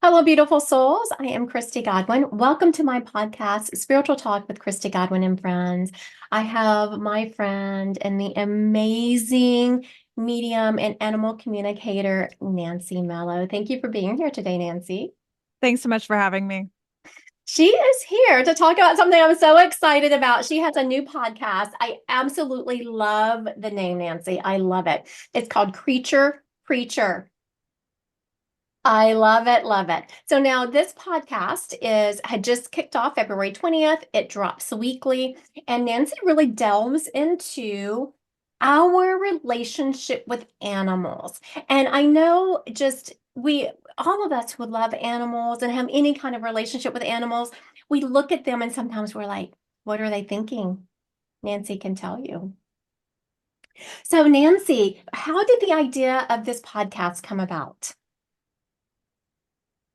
Hello, beautiful souls. I am Christy Godwin. Welcome to my podcast, Spiritual Talk with Christy Godwin and Friends. I have my friend and the amazing medium and animal communicator, Nancy Mello. Thank you for being here today, Nancy. Thanks so much for having me. She is here to talk about something I'm so excited about. She has a new podcast. I absolutely love the name, Nancy. I love it. It's called Creature Preacher. I love it, love it. So now this podcast had just kicked off February 20th. It drops weekly, and Nancy really delves into our relationship with animals. And I know just we all of us would love animals and have any kind of relationship with animals. We look at them and sometimes we're like, what are they thinking? Nancy can tell you. So Nancy, how did the idea of this podcast come about?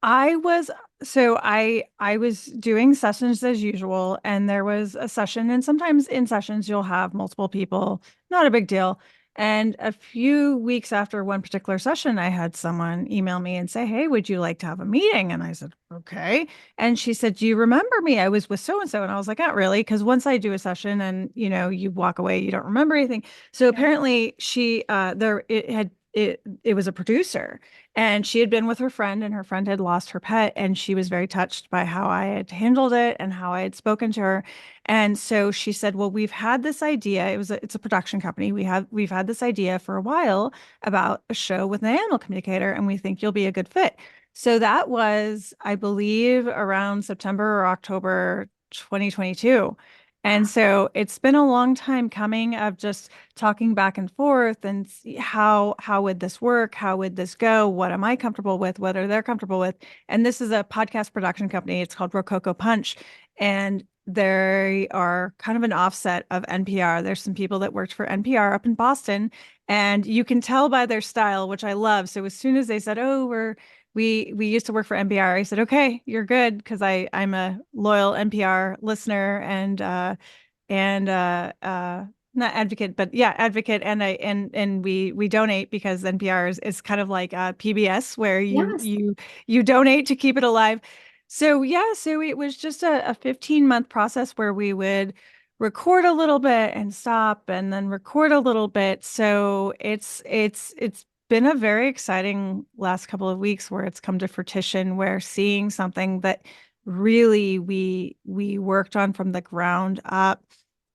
I was I was doing sessions as usual, and there was a session, and sometimes in sessions you'll have multiple people, not a big deal. And a few weeks after one particular session, I had someone email me and say, "Hey, would you like to have a meeting?" And I said, "Okay." And she said, "Do you remember me? I was with so and so." And I was like, "Not really," because once I do a session and you walk away, you don't remember anything. So Yeah. apparently she there it was a producer, and she had been with her friend, and her friend had lost her pet, and she was very touched by how I had handled it and how I had spoken to her. And so she said, "Well, we've had this idea. It's a production company. We've had this idea for a while about a show with an animal communicator, and we think you'll be a good fit." So that was, I believe, around September or October 2022. And so it's been a long time coming of just talking back and forth and see how would this work? How would this go? What am I comfortable with? What are they comfortable with? And this is a podcast production company. It's called Rococo Punch, and they are kind of an offset of NPR. There's some people that worked for NPR up in Boston, and you can tell by their style, which I love. So as soon as they said, "Oh, we used to work for NPR," I said, "Okay, you're good," because I'm a loyal NPR listener and not advocate, but yeah, advocate. And we donate because NPR is kind of like PBS, where Yes. you donate to keep it alive. So yeah, so it was just a 15-month process where we would record a little bit and stop and then record a little bit. So it's been a very exciting last couple of weeks where it's come to fruition, where seeing something that really we worked on from the ground up.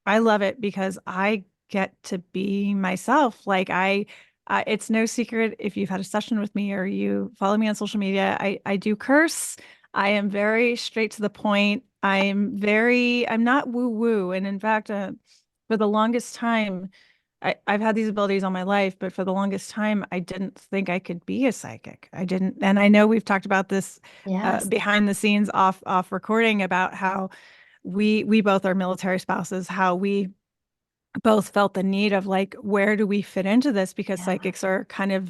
I love it because I get to be myself. It's no secret if you've had a session with me or you follow me on social media. I do curse. I am very straight to the point. I'm not woo woo. And in fact, for the longest time, I've had these abilities all my life, but for the longest time, I didn't think I could be a psychic. I didn't, and I know we've talked about this Yes. behind the scenes off recording about how we both are military spouses, how we both felt the need of like, where do we fit into this? Because Yeah. psychics are kind of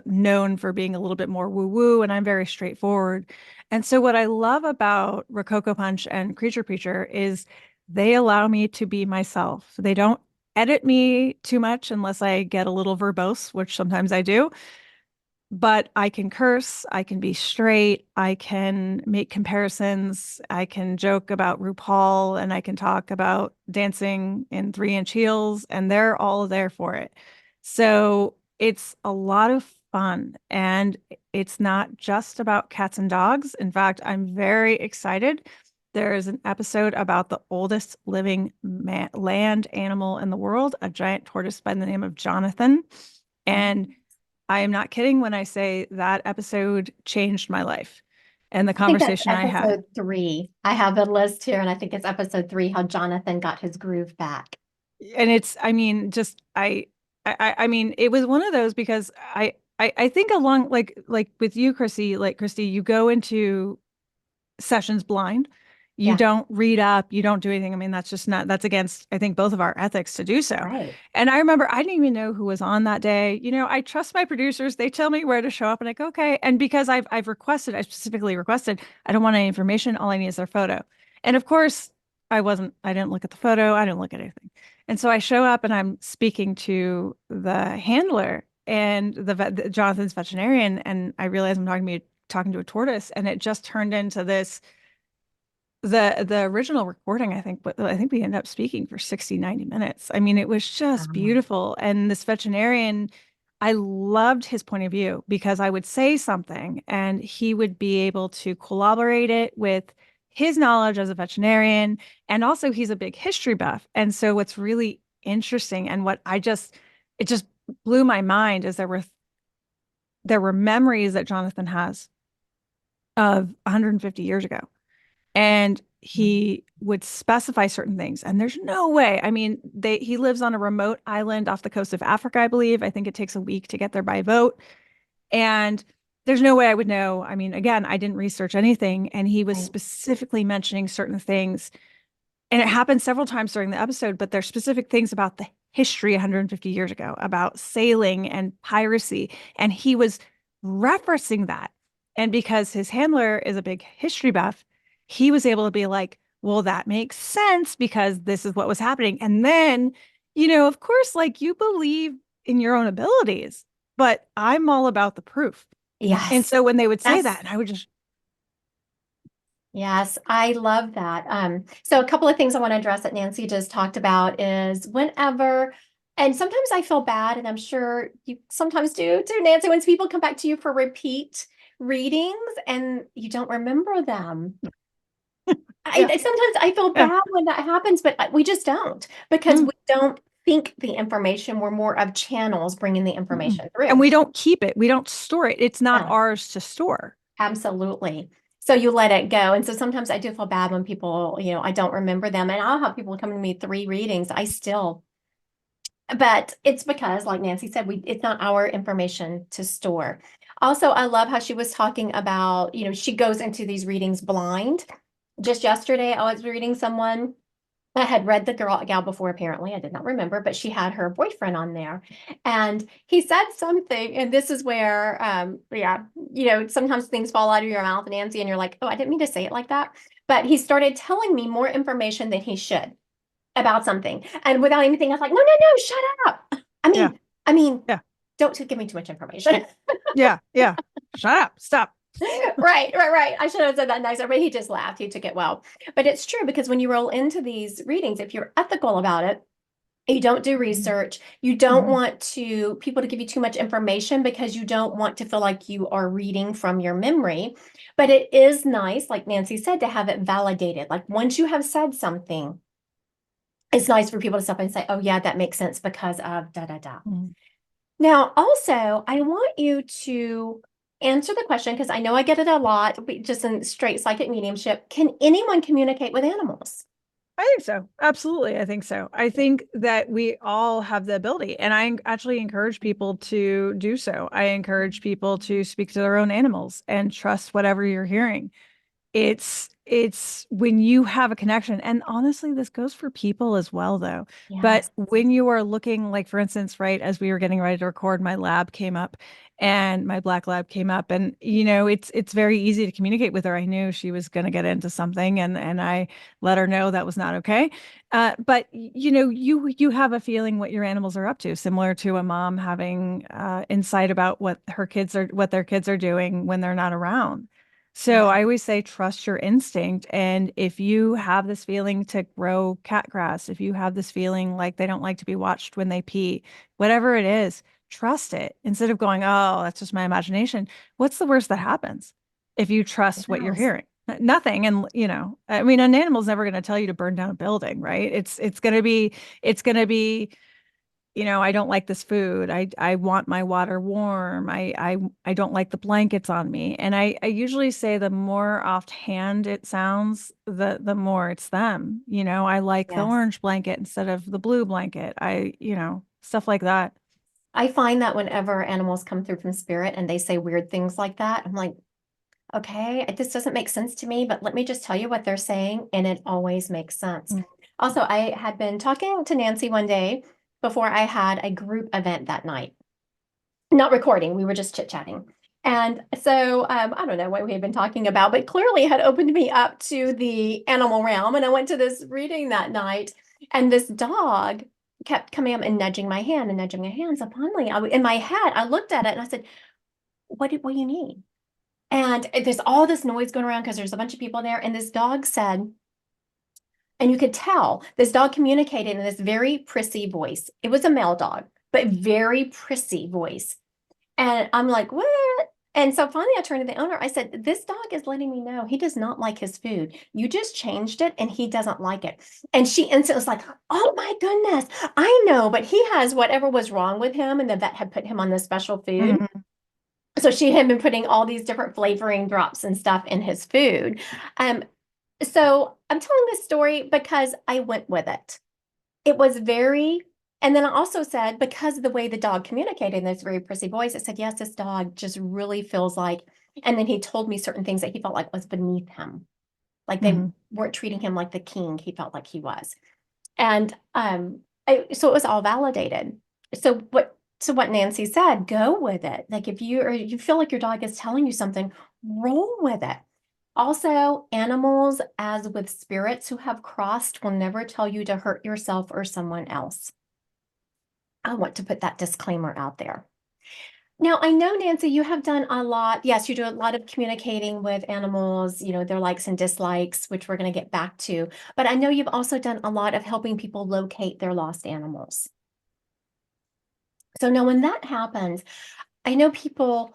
known for being a little bit more woo woo, and I'm very straightforward. And so, what I love about Rococo Punch and Creature Preacher is they allow me to be myself. They don't edit me too much unless I get a little verbose, which sometimes I do, but I can curse, I can be straight, I can make comparisons, I can joke about RuPaul, and I can talk about dancing in 3-inch heels, and they're all there for it. So it's a lot of fun, and it's not just about cats and dogs. In fact, I'm very excited. There is an episode about the oldest living land animal in the world, a giant tortoise by the name of Jonathan. Oh. And I am not kidding when I say that episode changed my life and the I think that's conversation I had. episode three. I have a list here, and I think it's episode three, how Jonathan got his groove back. And it's, I mean, just I mean, it was one of those because I think along like with you, Christy, you go into sessions blind. You Yeah, don't read up, you don't do anything. I mean, that's just not, that's against, I think, both of our ethics to do so. right. And I remember I didn't even know who was on that day. I trust my producers. They tell me where to show up and I go, okay. And because I've requested, I specifically requested, I don't want any information. All I need is their photo. And of course, I didn't look at the photo. I didn't look at anything. And so I show up and I'm speaking to the handler and Jonathan's veterinarian, and I realize I'm talking talking to a tortoise, and it just turned into this. The original recording, I think we ended up speaking for 60, 90 minutes. I mean, it was just Um, beautiful. And this veterinarian, I loved his point of view because I would say something and he would be able to collaborate it with his knowledge as a veterinarian. And also he's a big history buff. And so what's really interesting and it just blew my mind is there were memories that Jonathan has of 150 years ago, and he would specify certain things, and there's no way. I mean, he lives on a remote island off the coast of Africa, I believe. I think it takes a week to get there by boat, and there's no way I would know. I mean, again, I didn't research anything, and he was right. specifically mentioning certain things, and it happened several times during the episode, but there's specific things about the history 150 years ago about sailing and piracy, and he was referencing that. And because his handler is a big history buff, he was able to be like, well, that makes sense because this is what was happening. And then, of course, like, you believe in your own abilities, but I'm all about the proof. And Yes. so when they would say that, Yes. and I would just, Yes, I love that. So a couple of things I want to address that Nancy just talked about is whenever, and sometimes I feel bad, and I'm sure you sometimes do too, Nancy, when people come back to you for repeat readings and you don't remember them. yeah, Sometimes I feel yeah. bad when that happens, but we just don't because Mm. we don't think the information. We're more of channels bringing the Mm-mm. information And through. we don't keep it. We don't store it. It's not Yeah. ours to store. Absolutely. So you let it go. And so sometimes I do feel bad when people, I don't remember them. And I'll have people come to me 3 readings. But it's because, like Nancy said, it's not our information to store. Also, I love how she was talking about, she goes into these readings blind. Just yesterday, I was reading someone. I had read the gal before, apparently. I did not remember, but she had her boyfriend on there. And he said something, and this is where, yeah, sometimes things fall out of your mouth, Nancy, and you're like, oh, I didn't mean to say it like that. But he started telling me more information than he should about something. And without anything, I was like, no, no, no, shut up. I Yeah. mean, I mean, Yeah. don't give me too much information. Yeah. Yeah. Shut up. Stop. Right, right, right. I should have said that nicer, but he just laughed. He took it well. But it's true because when you roll into these readings, if you're ethical about it, you don't do Mhm. research, you don't Mhm. want people to give you too much information because you don't want to feel like you are reading from your memory. But it is nice, like Nancy said, to have it validated. Like once you have said something, it's nice for people to stop and say, oh, yeah, that makes sense because of da da da. Mhm. Now, also, I want you to answer the question because I know I get it a lot, just in straight psychic mediumship. Can anyone communicate with animals? I think so. Absolutely. I think so. I think that we all have the ability, and actually encourage people to do so. I encourage people to speak to their own animals and trust whatever you're hearing. It's when you have a connection, and honestly this goes for people as well though, but Yes, when you are looking, like, for instance, right as we were getting ready to record, my lab came up, and my black lab came up, and it's very easy to communicate with her. I knew she was going to get into something, and I let her know that was not okay. But you have a feeling what your animals are up to, similar to a mom having insight about what their kids are doing when they're not around. So yeah, I always say trust your instinct. And if you have this feeling to grow cat grass, if you have this feeling like they don't like to be watched when they pee, whatever it is, trust it instead of going, oh, that's just my imagination. What's the worst that happens if you trust what you're yes, hearing? Nothing. And I mean, an animal's never going to tell you to burn down a building, right? It's going to be I don't like this food. I want my water warm. I don't like the blankets on me. And I usually say the more offhand it sounds, the more it's them. I like the yes. orange blanket instead of the blue blanket. Stuff like that. I find that whenever animals come through from spirit and they say weird things like that, I'm like, okay, this doesn't make sense to me, but let me just tell you what they're saying, and it always makes sense. Mm. Also, I had been talking to Nancy one day before I had a group event that night. Not recording, we were just chit-chatting. And so I don't know what we had been talking about, but clearly had opened me up to the animal realm. And I went to this reading that night, and this dog kept coming up and nudging my hand and nudging my hands. So finally, in my head, I looked at it and I said, what do you need? And there's all this noise going around because there's a bunch of people there. And this dog said, and you could tell this dog communicated in this very prissy voice. It was a male dog, but very prissy voice. And I'm like, what? And so finally I turned to the owner. I said, this dog is letting me know he does not like his food. You just changed it and he doesn't like it. And she instantly was like, oh my goodness, I know, but he has whatever was wrong with him. And the vet had put him on this special food. Mhm. So she had been putting all these different flavoring drops and stuff in his food. Um, so I'm telling this story because I went with it. It was very, and then I also said, because of the way the dog communicated in this very prissy voice, I said, yes, this dog just really feels like, and then he told me certain things that he felt like was beneath him. Like they Mhm. weren't treating him like the king he felt like he was. And so it was all validated. So what Nancy said, go with it. Like if you or you feel like your dog is telling you something, roll with it. Also, animals, as with spirits who have crossed, will never tell you to hurt yourself or someone else. I want to put that disclaimer out there. Now, I know, Nancy, you have done a lot. Yes, you do a lot of communicating with animals, their likes and dislikes, which we're going to get back to. But I know you've also done a lot of helping people locate their lost animals. So now when that happens, I know people,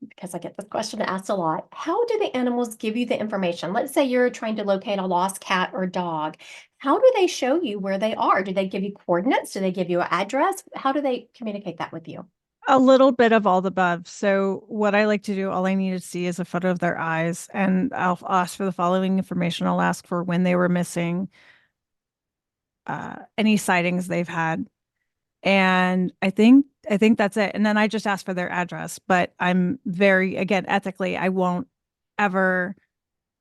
because I get this question asked a lot, how do the animals give you the information? Let's say you're trying to locate a lost cat or dog. How do they show you where they are? Do they give you coordinates? Do they give you an address? How do they communicate that with you? A little bit of all the above. So what I like to do, all I need to see is a photo of their eyes, and I'll ask for the following information. I'll ask for when they were missing, any sightings they've had, and I think that's it. And then I just ask for their address. But I'm very, again, ethically, I won't ever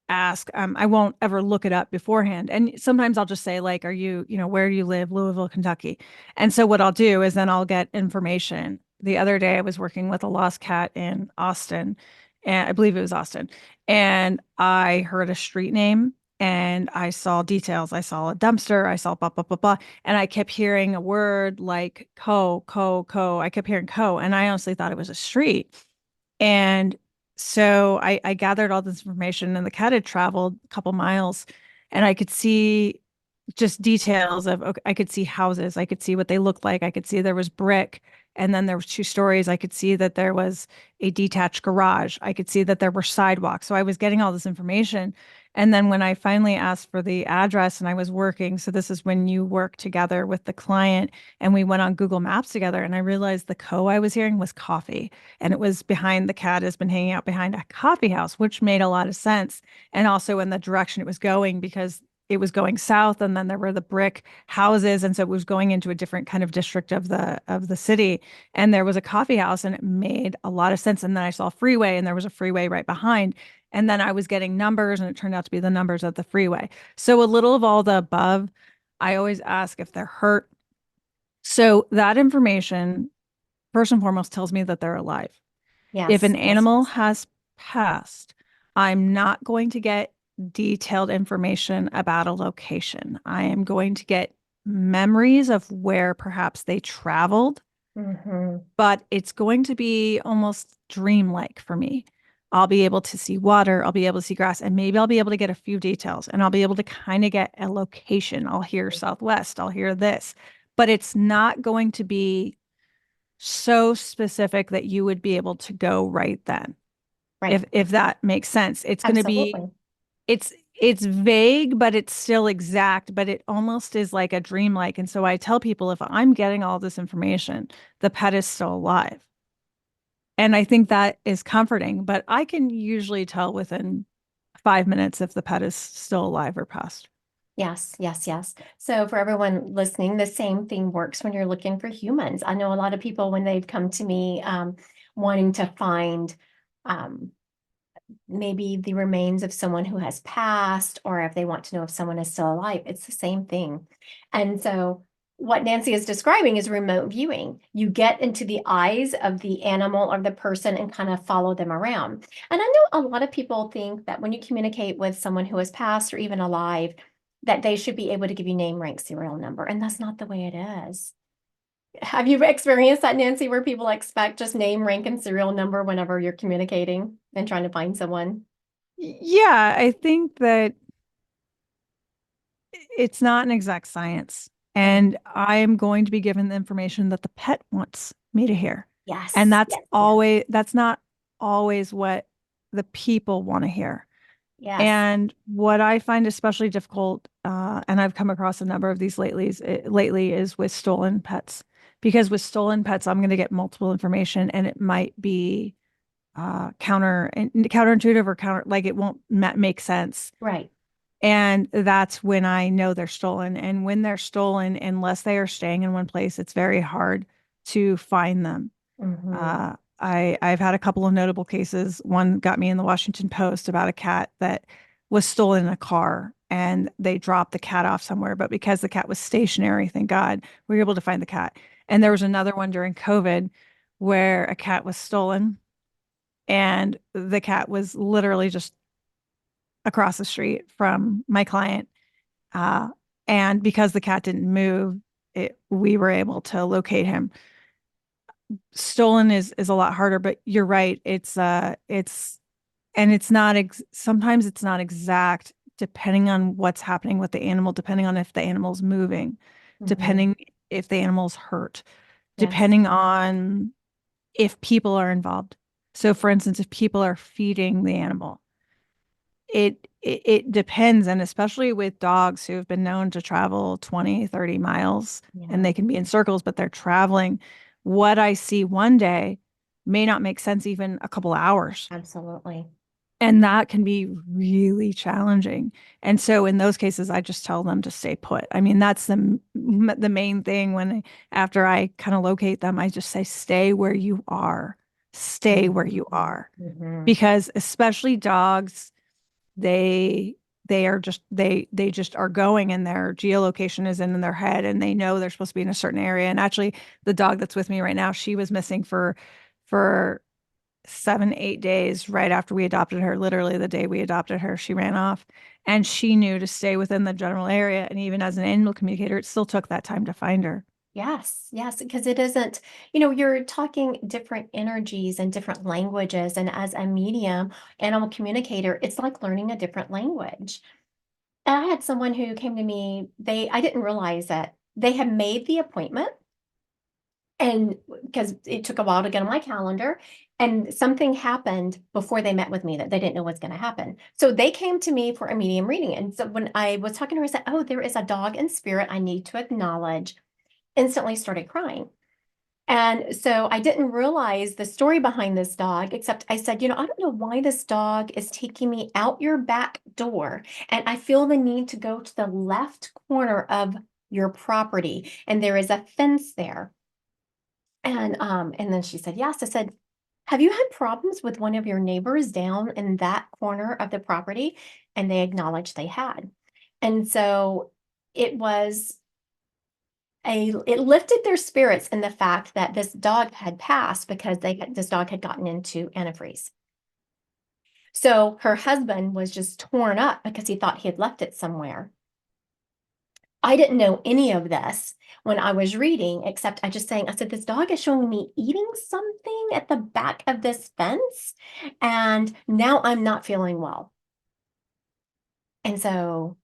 ask. I won't ever look it up beforehand. And sometimes I'll just say, like, are you, where do you live? Louisville, Kentucky. And so what I'll do is then I'll get information. The other day I was working with a lost cat in Austin, and I believe it was Austin. And I heard a street name and I saw details. I saw a dumpster. I saw blah, blah, blah, blah. And I kept hearing a word like co. I kept hearing co. And I honestly thought it was a street. And so I gathered all this information, and the cat had traveled a couple miles, and I could see just details of, okay, I could see houses. I could see what they looked like. I could see there was brick, and then there was two stories. I could see that there was a detached garage. I could see that there were sidewalks. So I was getting all this information. And then when I finally asked for the address and I was working, so this is when you work together with the client, and we went on Google Maps together, and I realized the co I was hearing was coffee, and it was behind, the cat has been hanging out behind a coffee house, which made a lot of sense. And also in the direction it was going, because it was going south, and then there were the brick houses, and so it was going into a different kind of district of the city, and there was a coffee house, and it made a lot of sense. And then I saw a freeway, and there was a freeway right behind, and then I was getting numbers, and it turned out to be the numbers of the freeway. So a little of all the above. I always ask if they're hurt. So that information, first and foremost, tells me that they're alive. If Yes, an yes, animal yes. has passed, I'm not going to get detailed information about a location. I am going to get memories of where perhaps they traveled, Hmm. but it's going to be almost dreamlike for me. I'll be able to see water, I'll be able to see grass, and maybe I'll be able to get a few details, and I'll be able to kind of get a location. I'll hear Southwest, I'll hear this, but it's not going to be so specific that you would be able to go right then. Right. If that makes sense. It's going to be, Absolutely. it's vague, but it's still exact, but it almost is like a dreamlike. And so I tell people, if I'm getting all this information, the pet is still alive. And I think that is comforting, but I can usually tell within 5 minutes if the pet is still alive or passed. Yes, yes, yes. So for everyone listening, the same thing works when you're looking for humans. I know a lot of people when they've come to me wanting to find um, maybe the remains of someone who has passed, or if they want to know if someone is still alive, it's the same thing. And so what Nancy is describing is remote viewing. You get into the eyes of the animal or the person and kind of follow them around. And I know a lot of people think that when you communicate with someone who has passed or even alive, that they should be able to give you name, rank, serial number. And that's not the way it is. Have you experienced that, Nancy, where people expect just name, rank, and serial number whenever you're communicating and trying to find someone? Yeah, I think that it's not an exact science. Mm. And I am going to be given the information that the pet wants me to hear. And Yes, yes, yes, that's not always what the people want to hear. yes. And what I find especially difficult, and I've come across a number of these lately, is with stolen pets. Because with stolen pets, I'm going to get multiple information, and it might be counterintuitive or like it won't make sense. Right. And that's when I know they're stolen. And when they're stolen, unless they are staying in one place, it's very hard to find them. Hmm. I've had a couple of notable cases. One got me in the Washington Post about a cat that was stolen in a car, and they dropped the cat off somewhere. But because the cat was stationary, thank God, we were able to find the cat. And there was another one during COVID where a cat was stolen, and the cat was literally just across the street from my client. Uh, and because the cat didn't move, we were able to locate him. Stolen is a lot harder, but you're right. It's not sometimes it's not exact depending on what's happening with the animal, depending on if the animal's moving, Hmm. depending if the animal's hurt, Yes. depending on if people are involved. So for instance, if people are feeding the animal, it depends. And especially with dogs who have been known to travel 20, 30 miles, and Yeah, they can be in circles, but they're traveling. What I see one day may not make sense even a couple hours. absolutely. And that can be really challenging. And so in those cases, I just tell them to stay put. I mean, that's the main thing when after I kind of locate them, I just say, stay where you are. Stay where you Hmm. are. Hmm. Because especially dogs, they they just are going, and their geolocation is in their head, and they know they're supposed to be in a certain area. And actually the dog that's with me right now, she was missing for 7, 8 days right after we adopted her. Literally the day we adopted her, she ran off, and she knew to stay within the general area. And even as an animal communicator, it still took that time to find her. Yes, yes, because it isn't, you're talking different energies and different languages. And as a medium, animal communicator, it's like learning a different language. And I had someone who came to me, I didn't realize that they had made the appointment, and because it took a while to get on my calendar, and something happened before they met with me that they didn't know was going to happen. So they came to me for a medium reading. And so when I was talking to her, I said, "Oh, there is a dog in spirit I need to acknowledge." Instantly started crying. And so I didn't realize the story behind this dog, except I said, I don't know why this dog is taking me out your back door. And I feel the need to go to the left corner of your property. And there is a fence there. And then she said, yes. I said, have you had problems with one of your neighbors down in that corner of the property? And they acknowledged they had. And so it was it lifted their spirits in the fact that this dog had passed because this dog had gotten into antifreeze. So her husband was just torn up because he thought he had left it somewhere. I didn't know any of this when I was reading, except I said, this dog is showing me eating something at the back of this fence, and now I'm not feeling well. And so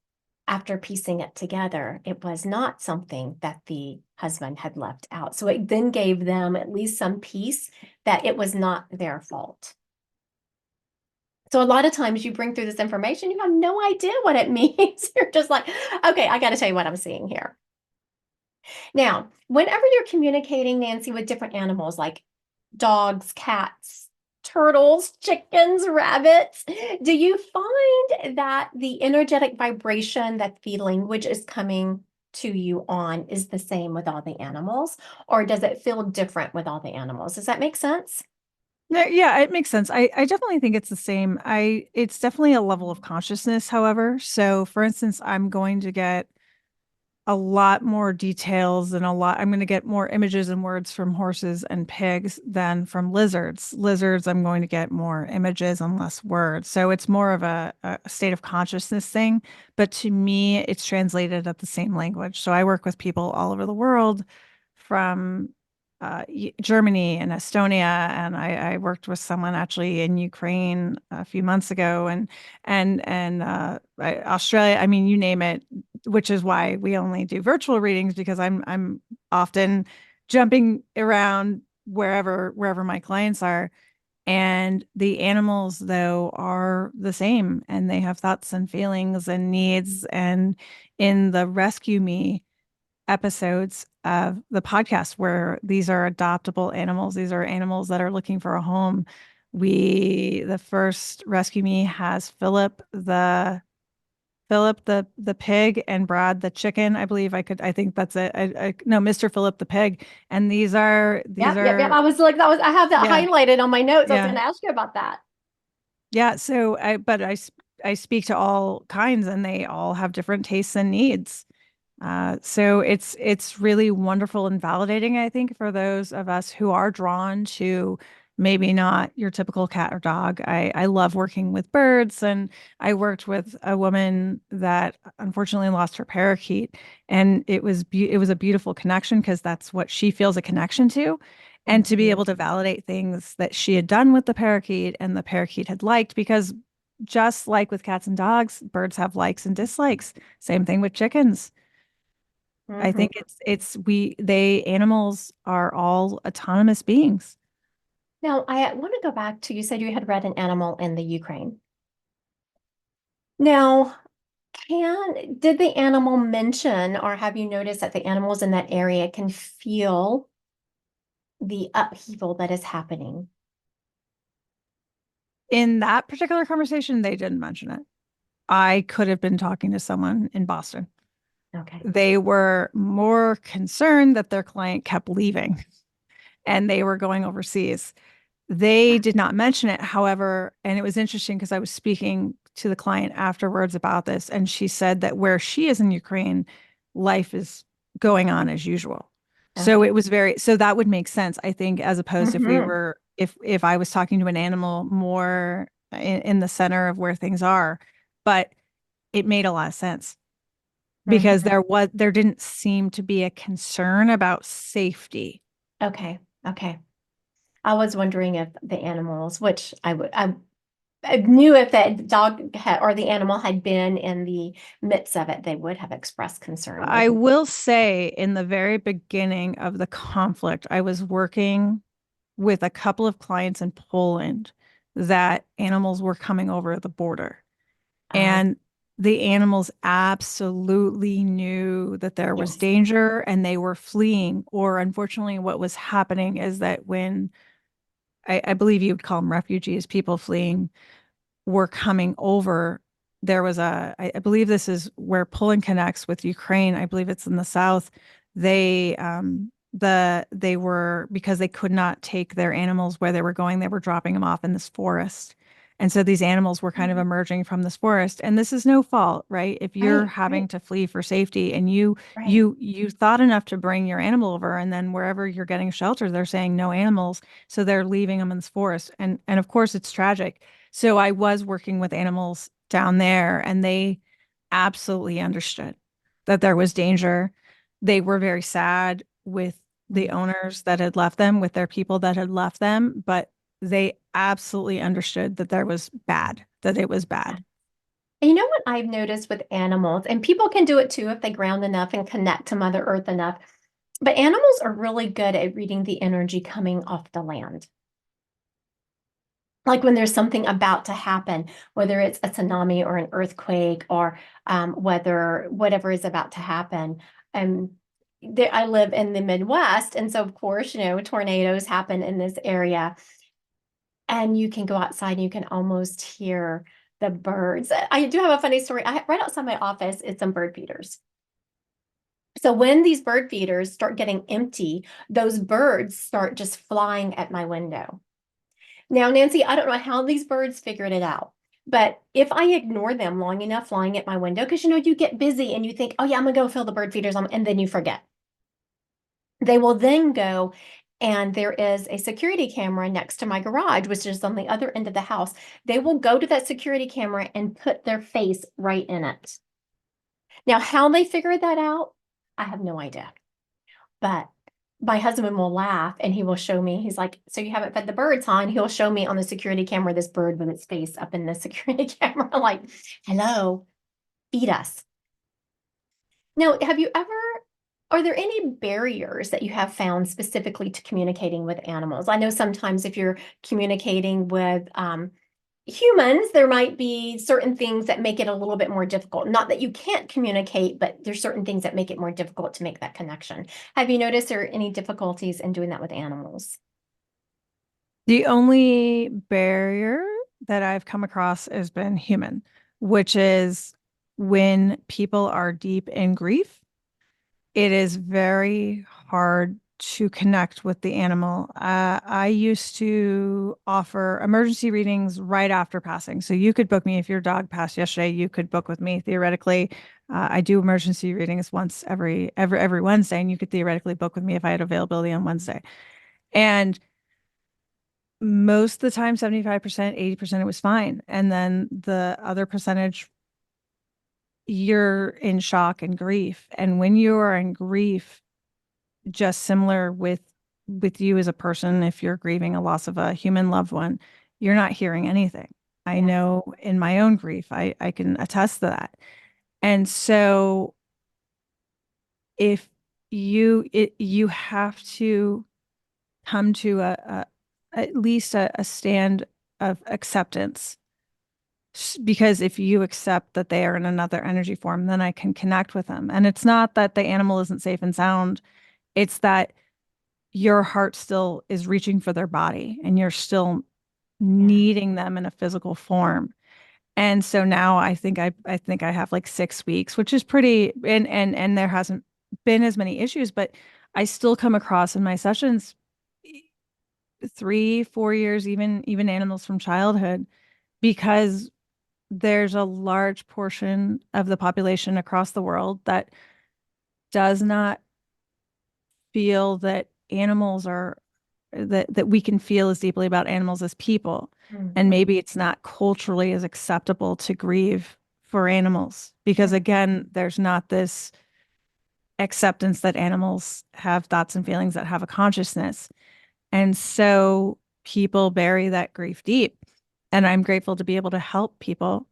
after piecing it together, it was not something that the husband had left out. So it then gave them at least some peace that it was not their fault. So a lot of times you bring through this information, you have no idea what it means. You're just like, okay, I got to tell you what I'm seeing here. Now, whenever you're communicating, Nancy, with different animals like dogs, cats, turtles, chickens, rabbits, do you find that the energetic vibration that the language is coming to you on is the same with all the animals, or does it feel different with all the animals? Does that make sense? No, yeah, it makes sense. I definitely think it's the same. It's definitely a level of consciousness, however. So for instance, I'm going to get a lot more details and I'm going to get more images and words from horses and pigs than from lizards. Lizards, I'm going to get more images and less words. So it's more of a state of consciousness thing. But to me, it's translated at the same language. So I work with people all over the world from Germany and Estonia, and I worked with someone actually in Ukraine a few months ago, and Australia. I mean, you name it. Which is why we only do virtual readings, because I'm often jumping around wherever my clients are. And the animals, though, are the same, and they have thoughts and feelings and needs. And in the Rescue Me episodes of the podcast, where these are adoptable animals, these are animals that are looking for a home. The first Rescue Me has Philip the pig and Brad the chicken. I think that's it. No, Mr. Philip the pig. And Yep. I have that yeah, highlighted on my notes. I was going yeah, to ask you about that. yeah. So I speak to all kinds, and they all have different tastes and needs. So it's really wonderful and validating, I think, for those of us who are drawn to maybe not your typical cat or dog. I love working with birds, and I worked with a woman that unfortunately lost her parakeet, and it was a beautiful connection, because that's what she feels a connection to. And to be Mhm. able to validate things that she had done with the parakeet and the parakeet had liked, because just like with cats and dogs, birds have likes and dislikes. Same thing with chickens. I Mhm. think animals are all autonomous beings. Now, I want to go back to, you said you had read an animal in the Ukraine. Now, did the animal mention, or have you noticed that the animals in that area can feel the upheaval that is happening? In that particular conversation, they didn't mention it. I could have been talking to someone in Boston. Okay. They were more concerned that their client kept leaving and they were going overseas. They did not mention it, however, and it was interesting because I was speaking to the client afterwards about this, and she said that where she is in Ukraine, life is going on as usual. So Okay. it was so that would make sense, I think, as opposed Hmm. if I was talking to an animal more in the center of where things are. But it made a lot of sense because Hmm. there didn't seem to be a concern about safety. Okay. Okay. I was wondering if the animals, which I knew if that dog had, or the animal had been in the midst of it, they would have expressed concern. I will say, in the very beginning of the conflict, I was working with a couple of clients in Poland that animals were coming over the border. Oh, And the animals absolutely knew that there was yes. danger and they were fleeing. Or unfortunately, what was happening is that when I believe you would call them refugees, people fleeing, were coming over, there was I believe this is where Poland connects with Ukraine. I believe it's in the south. They were, because they could not take their animals where they were going, they were dropping them off in this forest. And so these animals were kind of Mhm. emerging from this forest. And this is no fault, right? If you're Right, having right, to flee for safety and you right. you you thought enough to bring your animal over, and then wherever you're getting shelter, they're saying no animals. So they're leaving them in this forest. And of course it's tragic. So I was working with animals down there, and they absolutely understood that there was danger. They were very sad with the Mm. owners that had left them, with their people that had left them, but they absolutely understood that that it was bad. And you know what I've noticed with animals, and people can do it too if they ground enough and connect to Mother Earth enough, but animals are really good at reading the energy coming off the land. Like when there's something about to happen, whether it's a tsunami or an earthquake, or whether whatever is about to happen. Um, I live in the Midwest, and so of course, tornadoes happen in this area, and you can go outside and you can almost hear the birds. I do have a funny story. Right outside my office is some bird feeders. So when these bird feeders start getting empty, those birds start just flying at my window. Now, Nancy, I don't know how these birds figured it out, but if I ignore them long enough flying at my window, because you get busy and you think, oh yeah, I'm gonna go fill the bird feeders on, and then you forget. They will then go, and there is a security camera next to my garage, which is on the other end of the house. They will go to that security camera and put their face right in it. Now, how they figured that out, I have no idea. But my husband will laugh and he will show me, he's like, so you haven't fed the birds, huh? And he'll show me on the security camera this bird with its face up in the security camera, like, hello, feed us. Now, are there any barriers that you have found specifically to communicating with animals? I know sometimes if you're communicating with humans, there might be certain things that make it a little bit more difficult. Not that you can't communicate, but there's certain things that make it more difficult to make that connection. Have you noticed there are any difficulties in doing that with animals? The only barrier that I've come across has been human, which is when people are deep in grief, it is very hard to connect with the animal. I used to offer emergency readings right after passing. So you could book me if your dog passed yesterday, you could book with me theoretically. I do emergency readings once every Wednesday, and you could theoretically book with me if I had availability on Wednesday. And most of the time, 75%, 80%, it was fine. And then the other percentage, you're in shock and grief. And when you are in grief, just similar with you as a person, if you're grieving a loss of a human loved one, you're not hearing anything. I Yeah. know in my own grief, I can attest to that. And so if you have to come to at least a stand of acceptance. Because if you accept that they are in another energy form, then I can connect with them. And it's not that the animal isn't safe and sound, it's that your heart still is reaching for their body and you're still Yeah. needing them in a physical form. And so now I think I have like 6 weeks, which is pretty, and there hasn't been as many issues, but I still come across in my sessions 3, 4 years, even animals from childhood, because there's a large portion of the population across the world that does not feel that animals are that we can feel as deeply about animals as people. And Mhm. maybe it's not culturally as acceptable to grieve for animals because Mhm. again, there's not this acceptance that animals have thoughts and feelings that have a consciousness. And so people bury that grief deep. And I'm grateful to be able to help people.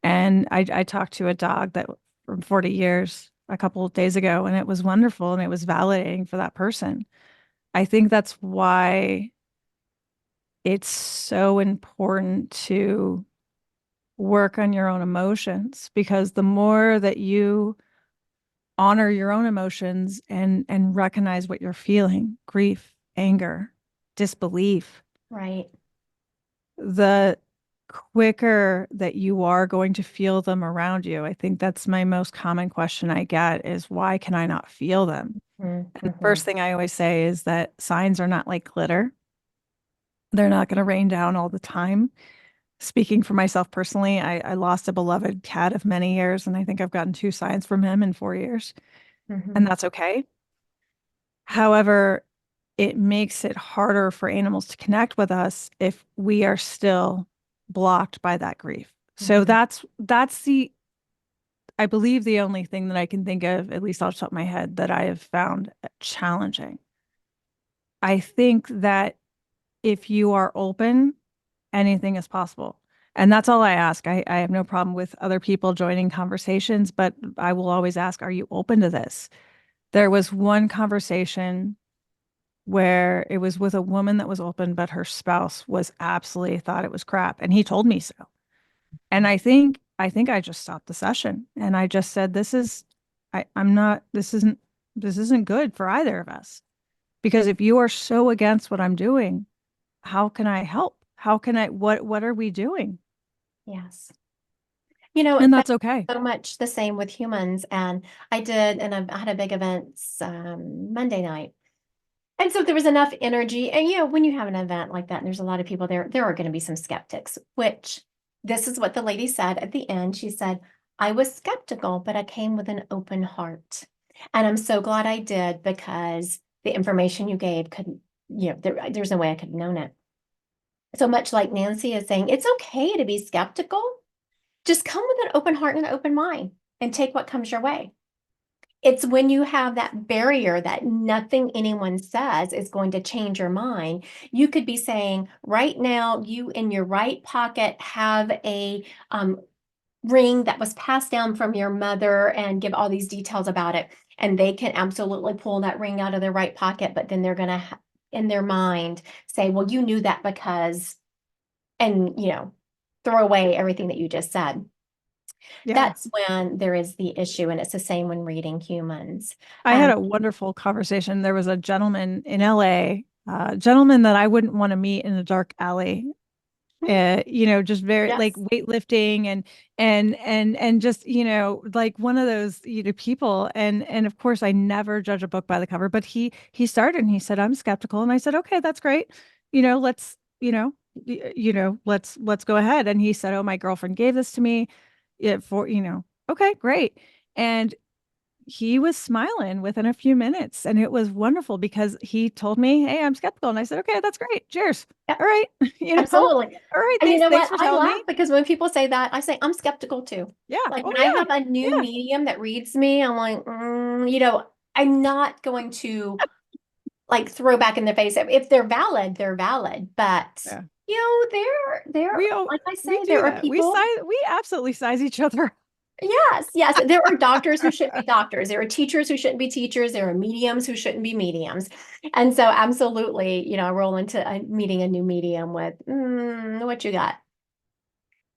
And I talked to a dog that from 40 years a couple of days ago, and it was wonderful and it was validating for that person. I think that's why it's so important to work on your own emotions because the more that you honor your own emotions and recognize what you're feeling, grief, anger, disbelief, Right. the quicker that you are going to feel them around you. I think that's my most common question I get is why can I not feel them? And the Mm-hmm. first thing I always say is that signs are not like glitter. They're not going to rain down all the time. Speaking for myself personally, I lost a beloved cat of many years, and I think I've gotten 2 signs from him in 4 years, and Mm-hmm. that's okay. However, it makes it harder for animals to connect with us if we are still blocked by that grief. So Mm-hmm. that's the I believe the only thing that I can think of, at least off the top of my head, that I have found challenging. I think that if you are open, anything is possible. And that's all I ask. I have no problem with other people joining conversations, but I will always ask, are you open to this? There was one conversation where it was with a woman that was open, but her spouse was absolutely thought it was crap. And he told me so. And I think I just stopped the session and I just said, I'm not, this isn't good for either of us. Because if you are so against what I'm doing, how can I help? How can what are we doing? Yes. You know, And that's that's okay. so much the same with humans. And I had a big event Monday night. And so there was enough energy. And, when you have an event like that and there's a lot of people there, there are going to be some skeptics, which this is what the lady said at the end. She said, I was skeptical, but I came with an open heart. And I'm so glad I did because the information you gave couldn't, there's no way I could have known it. So much like Nancy is saying, it's okay to be skeptical. Just come with an open heart and an open mind and take what comes your way. it's when you have that barrier that nothing anyone says is going to change your mind. You could be saying, right now, you in your right pocket have a ring that was passed down from your mother and give all these details about it. And they can absolutely pull that ring out of their right pocket, but then they're going to, in their mind, say, well, you knew that because, and, throw away everything that you just said. Yeah. That's when there is the issue. And it's the same when reading humans. I had a wonderful conversation. There was a gentleman in LA, a gentleman that I wouldn't want to meet in a dark alley. Just very like Yes. weightlifting and just, like one of those, people. And of course I never judge a book by the cover, but he started and he said, I'm skeptical. And I said, okay, that's great. Let's, let's go ahead. And he said, oh, my girlfriend gave this to me. Okay, great. And he was smiling within a few minutes, and it was wonderful because he told me, hey, I'm skeptical. And I said, okay, that's great. Cheers. Yep. All right. All Absolutely. right. And you know Thanks what? for I telling laugh me. because when people say that, I say I'm skeptical too. Yeah. Like Oh when I yeah. have a new Yeah. medium that reads me, I'm like, I'm not going to like throw back in their face. If they're valid, they're valid. But Yeah. there, We like I we say, do there are that. We people. size we absolutely size each other. Yes, yes. There are doctors who shouldn't be doctors. There are teachers who shouldn't be teachers. There are mediums who shouldn't be mediums. And so absolutely, I roll into meeting a new medium with, what you got?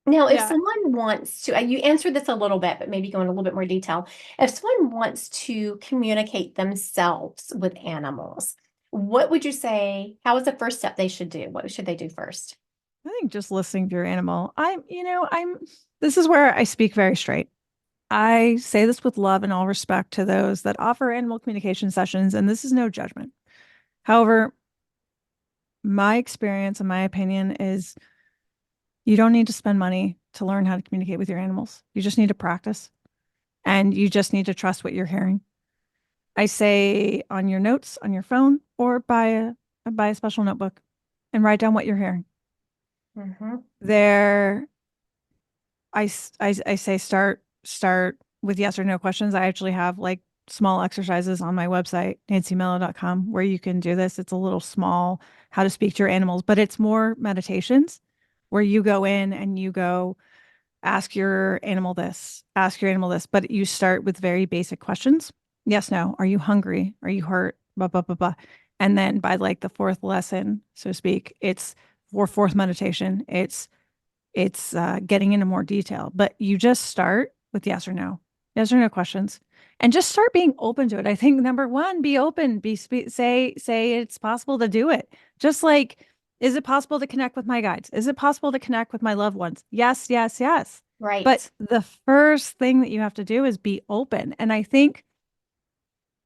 Now, if Yeah. someone wants to, you answered this a little bit, but maybe go in a little bit more detail. If someone wants to communicate themselves with animals, what would you say? How is the first step they should do? What should they do first? I think just listening to your animal. This is where I speak very straight. I say this with love and all respect to those that offer animal communication sessions, and this is no judgment. However, my experience and my opinion is you don't need to spend money to learn how to communicate with your animals. You just need to practice and you just need to trust what you're hearing. I say on your notes on your phone or buy a special notebook and write down what you're hearing. Hmm. There, I say start with yes or no questions. I actually have like small exercises on my website, nancymello.com, where you can do this. It's a little small how to speak to your animals, but it's more meditations where you go in and you go ask your animal this, but you start with very basic questions. Yes, no. Are you hungry? Are you hurt? Blah, blah, blah, blah. And then by like the fourth lesson, so to speak, it's for fourth meditation. It's getting into more detail, but you just start with yes or no questions, and just start being open to it. I think number one, be open, say it's possible to do it. Just like, is it possible to connect with my guides? Is it possible to connect with my loved ones? Yes, yes, yes. But Right. the first thing that you have to do is be open. And I think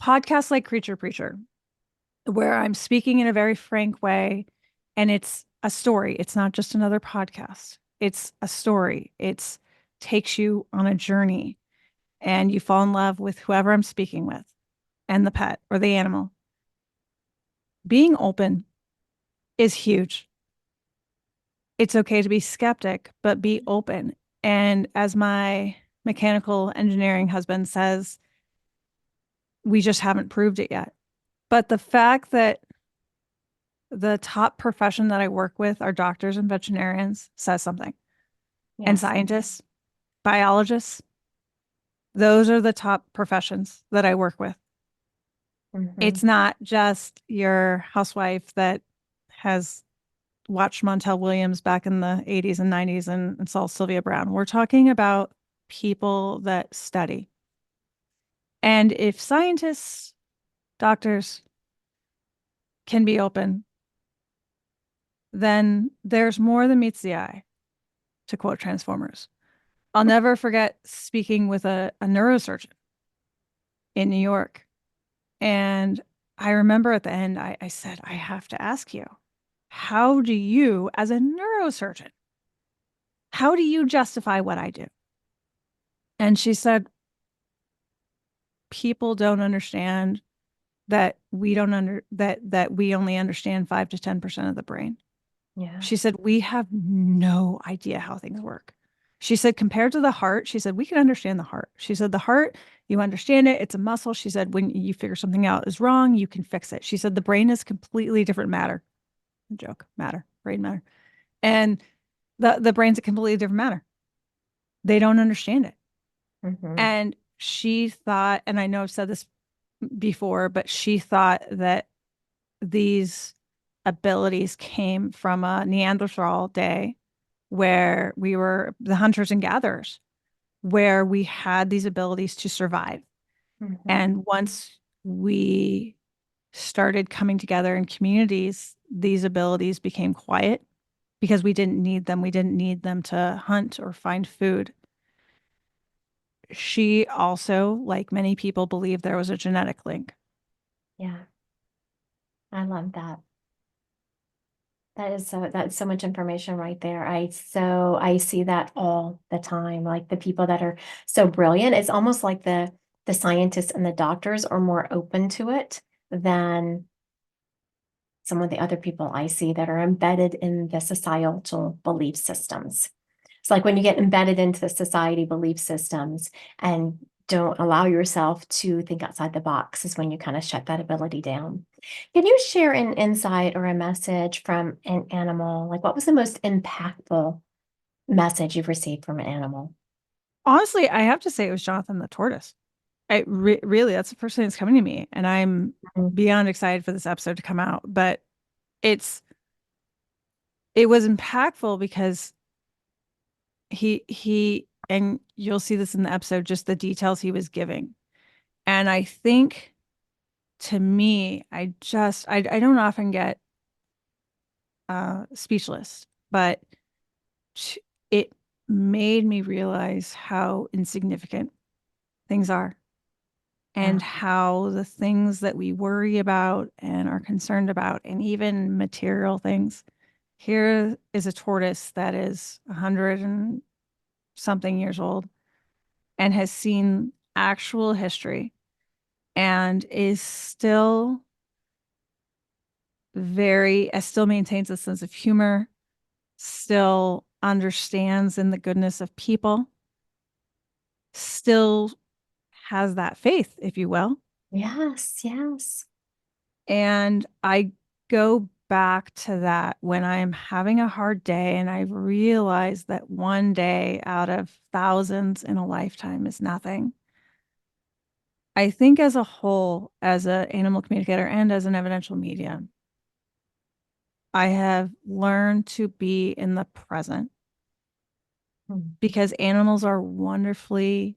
podcasts like Creature Preacher, where I'm speaking in a very frank way and it's a story. It's not just another podcast. It's a story. It's takes you on a journey and you fall in love with whoever I'm speaking with and the pet or the animal. Being open is huge. It's okay to be skeptic, but be open. And as my mechanical engineering husband says, we just haven't proved it yet. But the fact that the top profession that I work with are doctors and veterinarians says something. And Yes. scientists, biologists, those are the top professions that I work with. Hmm. It's not just your housewife that has watched Montel Williams back in the 80s and 90s and saw Sylvia Brown. We're talking about people that study. And if scientists, doctors can be open, then there's more than meets the eye, to quote Transformers. I'll never forget speaking with a neurosurgeon in New York. And I remember at the end, I said, I have to ask you, how do you, as a neurosurgeon, how do you justify what I do? And she said, people don't understand that we don't under that we only understand 5 to 10% of the brain. Yeah. She said, we have no idea how things work. She said, compared to the heart, she said, we can understand the heart. She said, the heart, you understand it. It's a muscle. She said, when you figure something out is wrong, you can fix it. She said, the brain is completely different matter. Joke, matter, brain matter. And the brain's a completely different matter. They don't understand it. Mhm. And she thought, and I know I've said this before, but she thought that these abilities came from a Neanderthal day where we were the hunters and gatherers, where we had these abilities to survive. Mhm. And once we started coming together in communities, these abilities became quiet because we didn't need them. We didn't need them to hunt or find food. She also, like many people, believed there was a genetic link. Yeah, I love that. That's so much information right there. I see that all the time. Like the people that are so brilliant, it's almost like the scientists and the doctors are more open to it than some of the other people I see that are embedded in the societal belief systems. It's like when you get embedded into the society belief systems and don't allow yourself to think outside the box is when you kind of shut that ability down. Can you share an insight or a message from an animal? Like what was the most impactful message you've received from an animal? Honestly, I have to say it was Jonathan the tortoise. Really, that's the first thing that's coming to me, and I'm Mhm. beyond excited for this episode to come out. But it's it was impactful because and you'll see this in the episode, just the details he was giving. And I think to me, I don't often get speechless, but it made me realize how insignificant things are Yeah. and how the things that we worry about and are concerned about, and even material things. Here is a tortoise that is 100 and something years old and has seen actual history and is still maintains a sense of humor, still understands in the goodness of people, still has that faith, if you will. Yes, yes. And I go back to that when I am having a hard day and I realize that one day out of thousands in a lifetime is nothing. I think as a whole, as an animal communicator and as an evidential medium, I have learned to be in the present Mm. because animals are wonderfully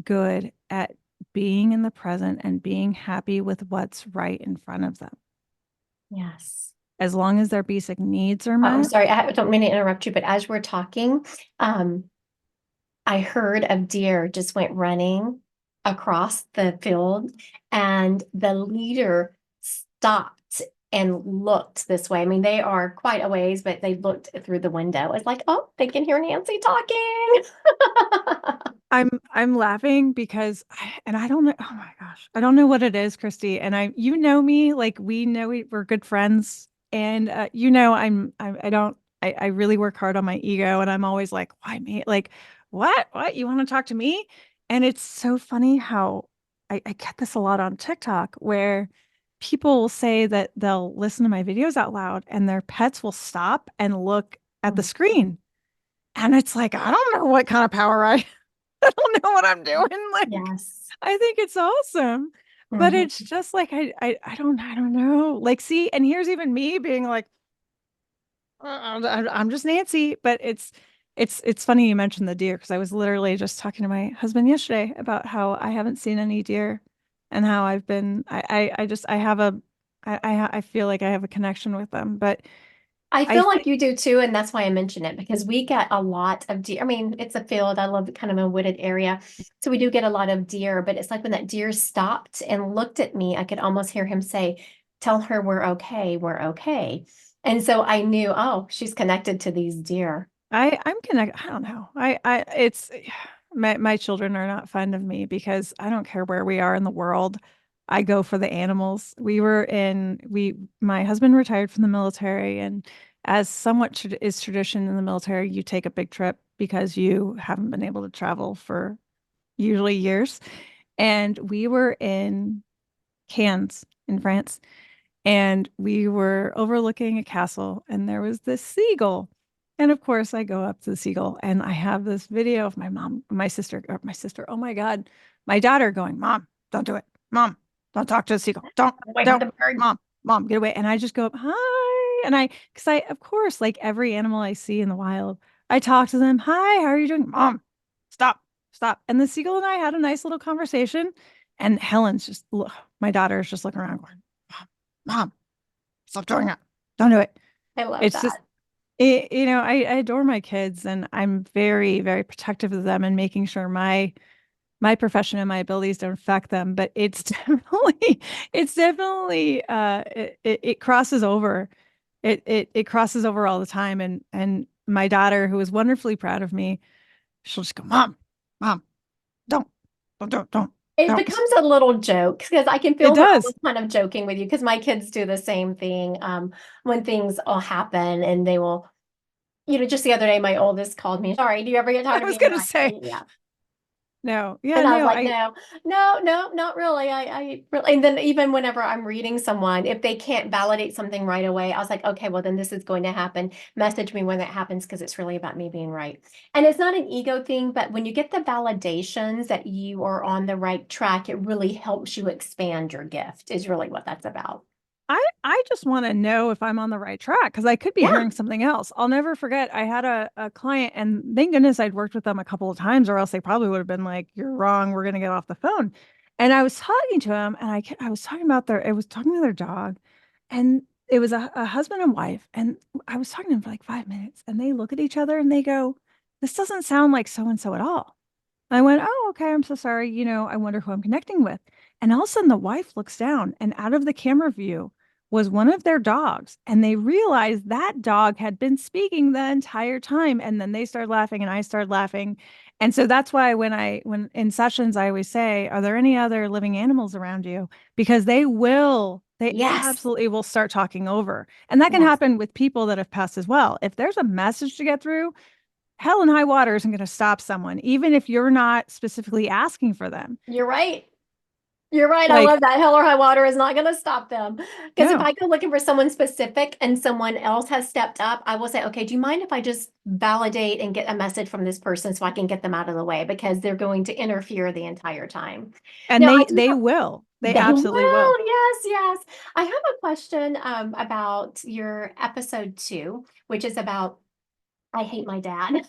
good at being in the present and being happy with what's right in front of them. Yes. As long as their basic needs are Oh, I'm met. sorry, I don't mean to interrupt you, but as we're talking, um, I heard a deer just went running across the field, and the leader stopped and looked this way. I mean, they are quite a ways, but they looked through the window. It's like, oh, they can hear Nancy talking. I'm laughing because and I don't know, oh my gosh, I don't know what it is, Christy. And you know me, like we know we're good friends, and I don't I really work hard on my ego, and I'm always like, why me? Like, what you want to talk to me? And it's so funny how I get this a lot on TikTok where people will say that they'll listen to my videos out loud, and their pets will stop and look at the screen, and it's like I don't know what kind of power I I don't know what I'm doing. Like, Yes. I think it's awesome. But Mhm. it's just like I don't know. Like, see, and here's even me being like, I'm just Nancy. But it's funny you mentioned the deer because I was literally just talking to my husband yesterday about how I haven't seen any deer and how I've been I just I have a I feel like I have a connection with them. But I I feel like think you do too, and that's why I mention it because we get a lot of deer. I mean, it's a field. I love kind of a wooded area. So we do get a lot of deer, but it's like when that deer stopped and looked at me, I could almost hear him say, "Tell her we're okay, we're okay." And so I knew, oh, she's connected to these deer. I'm connected. I don't know. I it's my children are not fond of me because I don't care where we are in the world. I go for the animals. My husband retired from the military, and as somewhat is tradition in the military, you take a big trip because you haven't been able to travel for usually years. And we were in Cannes in France, and we were overlooking a castle, and there was this seagull. And of course, I go up to the seagull, and I have this video of my mom, my sister, oh my God, my daughter going, Mom, don't do it. Mom, don't talk to the seagull. Away from Don't, the bird. Mom, get away. And I just go, hi. And because of course, like every animal I see in the wild, I talk to them, hi, how are you doing? Mom, stop, stop. And the seagull and I had a nice little conversation. And Helen's just, my daughter is just looking around going, Mom, stop doing it. Don't do it. I love It's just, that. I adore my kids, and I'm very, very protective of them and making sure my profession and my abilities don't affect them. But it's definitely it crosses over. It crosses over all the time. And my daughter, who is wonderfully proud of me, she'll just go, Mom, don't, It don't. becomes a little joke because I can It feel her does. almost kind of joking with you because my kids do the same thing when things all happen and they will, just the other day, my oldest called me, sorry, do you ever get I tired of was being gonna right? say, Yeah. no, yeah, And I was no, like, no, no, no, not really. I really, and then even whenever I'm reading someone, if they can't validate something right away, I was like, okay, well, then this is going to happen. Message me when that happens because it's really about me being right. And it's not an ego thing, but when you get the validations that you are on the right track, it really helps you expand your gift, is really what that's about. I just want to know if I'm on the right track because I could be Yeah. hearing something else. I'll never forget. I had a client, and thank goodness I'd worked with them a couple of times, or else they probably would have been like, "You're wrong. We're going to get off the phone." And I was talking to him, and I was talking about I was talking to their dog, and it was a husband and wife, and I was talking to them for like 5 minutes, and they look at each other and they go, "This doesn't sound like so and so at all." I went, "Oh, okay. I'm so sorry. I wonder who I'm connecting with." And all of a sudden, the wife looks down, and out of the camera view was one of their dogs. And they realized that dog had been speaking the entire time. And then they started laughing, and I started laughing. And so that's why when in sessions, I always say, "Are there any other living animals around you?" Because they Yes. absolutely will start talking over. And that can Yes. happen with people that have passed as well. If there's a message to get through, hell and high water isn't going to stop someone, even if you're not specifically asking for them. You're right. You're right. I Like, love that. Hell or high water is not going to stop them. Because if no. I go looking for someone specific and someone else has stepped up, I will say, okay, do you mind if I just validate and get a message from this person so I can get them out of the way because they're going to interfere the entire time. And Now, I do they will. They they absolutely will. will. Yes, yes. I have a question about your episode 2, which is about I hate my dad.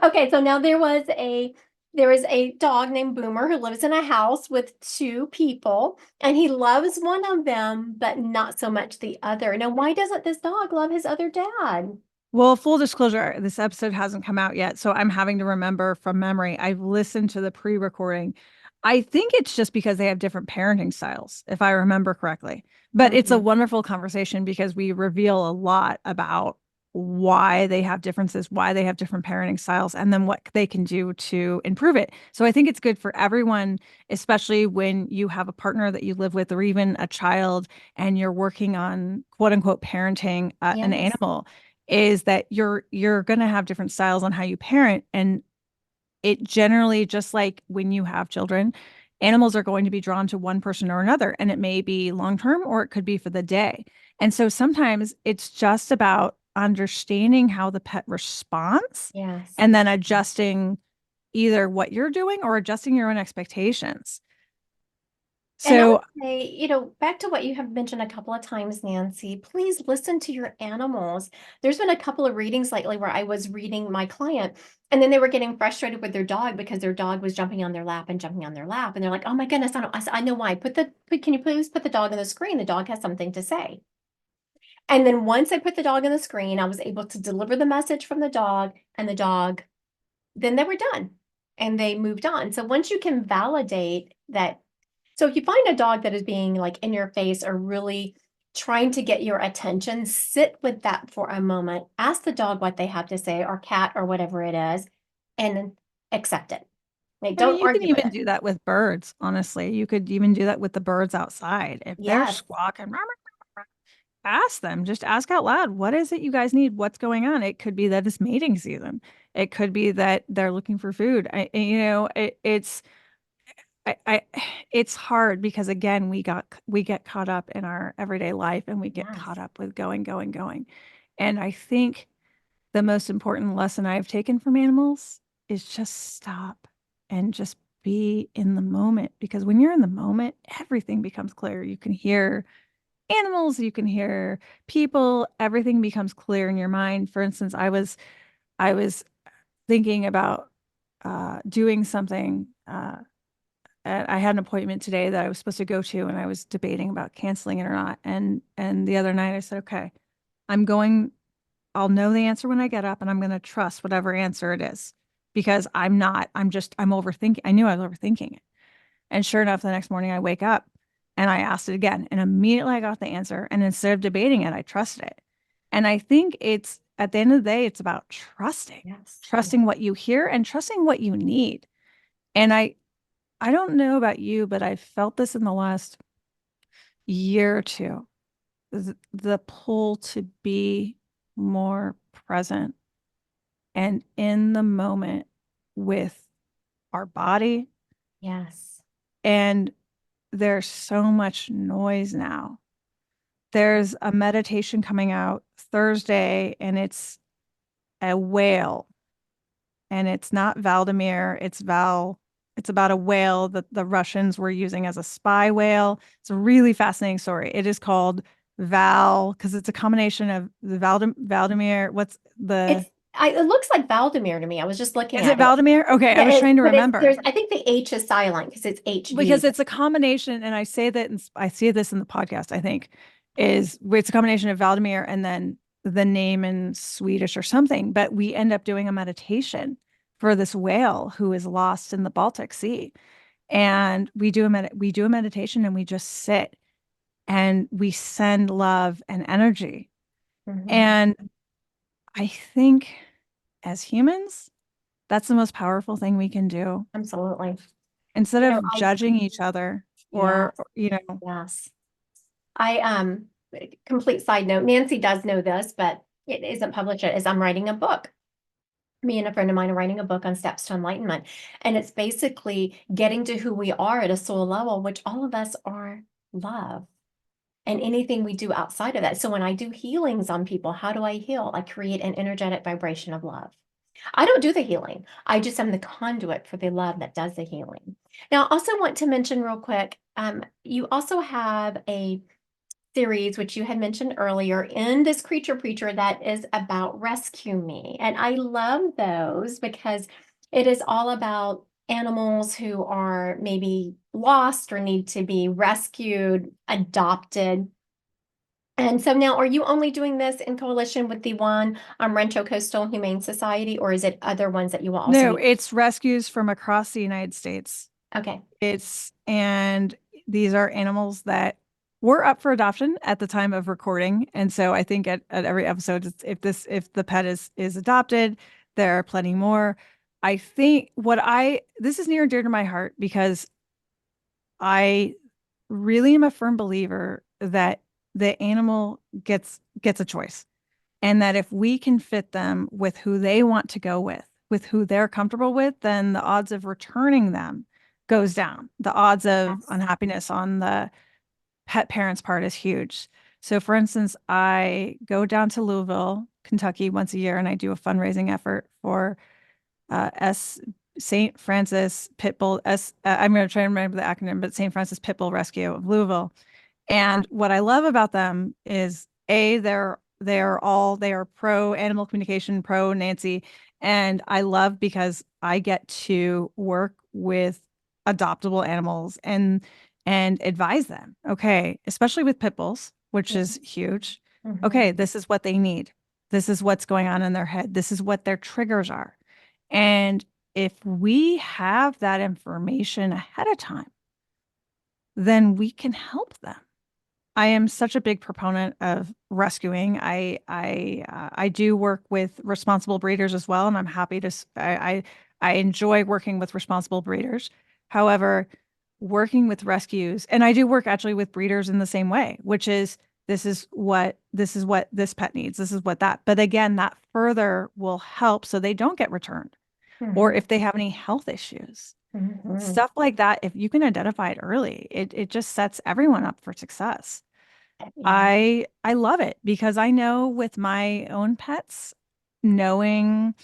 Okay, so now there is a dog named Boomer who lives in a house with 2 people, and he loves one of them, but not so much the other. Now, why doesn't this dog love his other dad? Well, full disclosure, this episode hasn't come out yet, so I'm having to remember from memory. I've listened to the pre-recording. I think it's just because they have different parenting styles, if I remember correctly. But it's a Mhm. wonderful conversation because we reveal a lot about why they have differences, why they have different parenting styles, and then what they can do to improve it. So I think it's good for everyone, especially when you have a partner that you live with, or even a child, and you're working on quote unquote parenting an Yes. animal, is that you're going to have different styles on how you parent. And it generally, just like when you have children, animals are going to be drawn to one person or another, and it may be long term or it could be for the day. And so sometimes it's just about understanding how the pet responds Yes. and then adjusting either what you're doing or adjusting your own expectations. And I would So say, back to what you have mentioned a couple of times, Nancy, please listen to your animals. There's been a couple of readings lately where I was reading my client, and then they were getting frustrated with their dog because their dog was jumping on their lap and jumping on their lap. And they're like, oh my goodness, I said, I know why. Can you please put the dog on the screen? The dog has something to say. And then once I put the dog on the screen, I was able to deliver the message from the dog, and the dog, then they were done and they moved on. So once you can validate that, so if you find a dog that is being like in your face or really trying to get your attention, sit with that for a moment. Ask the dog what they have to say, or cat, or whatever it is, and accept it. Like, I mean, don't you can argue with even it. do that with birds, honestly. You could even do that with the birds outside. If they're Yes. squawking, ask them, just ask out loud, what is it you guys need? What's going on? It could be that it's mating season. It could be that they're looking for food. I it's hard because again, we get caught up in our everyday life and we get Yes. caught up with going, going, going. And I think the most important lesson I've taken from animals is just stop and just be in the moment, because when you're in the moment, everything becomes clear. You can hear animals, you can hear people, everything becomes clear in your mind. For instance, I was thinking about doing something. I had an appointment today that I was supposed to go to, and I was debating about canceling it or not. And the other night I said, okay, I'm going. I'll know the answer when I get up, and I'm going to trust whatever answer it is, because I'm not. I'm overthinking. I knew I was overthinking it. And sure enough, the next morning I wake up and I asked it again, and immediately I got the answer. And instead of debating it, I trusted it. And I think it's at the end of the day, it's about trusting, Yes. trusting what you hear and trusting what you need. And I don't know about you, but I felt this in the last year or two, the pull to be more present and in the moment with our body. Yes. And there's so much noise now. There's a meditation coming out Thursday, and it's a whale, and it's not Valdemir, it's Val. It's about a whale that the Russians were using as a spy whale. It's a really fascinating story. It is called Val because it's a combination of the Valdemir. What's the, It looks like Valdemir to me. I was just looking is it at it. Valdemir? Okay, I Yeah, was trying to but it's remember there's I think the H is silent because it's because HV. it's a combination, and I say that, and I see this in the podcast, I think, is it's a combination of Valdemir and then the name in Swedish or something. But we end up doing a meditation for this whale who is lost in the Baltic Sea. And we do a meditation, and we just sit and we send love and energy. Mhm. And I think as humans, that's the most powerful thing we can do. Absolutely. Instead You know, of judging each other yeah, or you know, yes. I complete side note, Nancy does know this, but it isn't published yet, is I'm writing a book. Me and a friend of mine are writing a book on steps to enlightenment. And it's basically getting to who we are at a soul level, which all of us are love. And anything we do outside of that. So when I do healings on people, how do I heal? I create an energetic vibration of love. I don't do the healing. I just am the conduit for the love that does the healing. Now, I also want to mention real quick, you also have a series, which you had mentioned earlier, in this Creature Preacher that is about Rescue Me. And I love those because it is all about animals who are maybe lost or need to be rescued, adopted. And so now, are you only doing this in coalition with the one Rancho Coastal Humane Society, or is it other ones that you will also no, be? it's rescues from across the United States. Okay. And these are animals that were up for adoption at the time of recording. And so I think at every episode, if the pet is adopted, there are plenty more. I think this is near and dear to my heart because I really am a firm believer that the animal gets a choice, and that if we can fit them with who they want to go with who they're comfortable with, then the odds of returning them goes down. The odds of Yes. unhappiness on the pet parents' part is huge. So, for instance, I go down to Louisville, Kentucky once a year, and I do a fundraising effort for S St. Francis Pitbull S. I'm going to try and remember the acronym, but St. Francis Pitbull Rescue of Louisville. And what I love about them is they are pro animal communication, pro Nancy, and I love because I get to work with adoptable animals and advise them. Okay, especially with pit bulls, which is huge. Okay, Mhm. this is what they need. This is what's going on in their head. This is what their triggers are. And if we have that information ahead of time, then we can help them. I am such a big proponent of rescuing. I do work with responsible breeders as well, and I'm happy to. I enjoy working with responsible breeders. However, working with rescues, and I do work actually with breeders in the same way, which is this is what this pet needs. This is what that. But again, that further will help so they don't get returned. Or Mhm. if they have any health issues, Mhm. stuff like that, if you can identify it early, it just sets everyone up for success. Yeah. I love it because I know with my own pets, knowing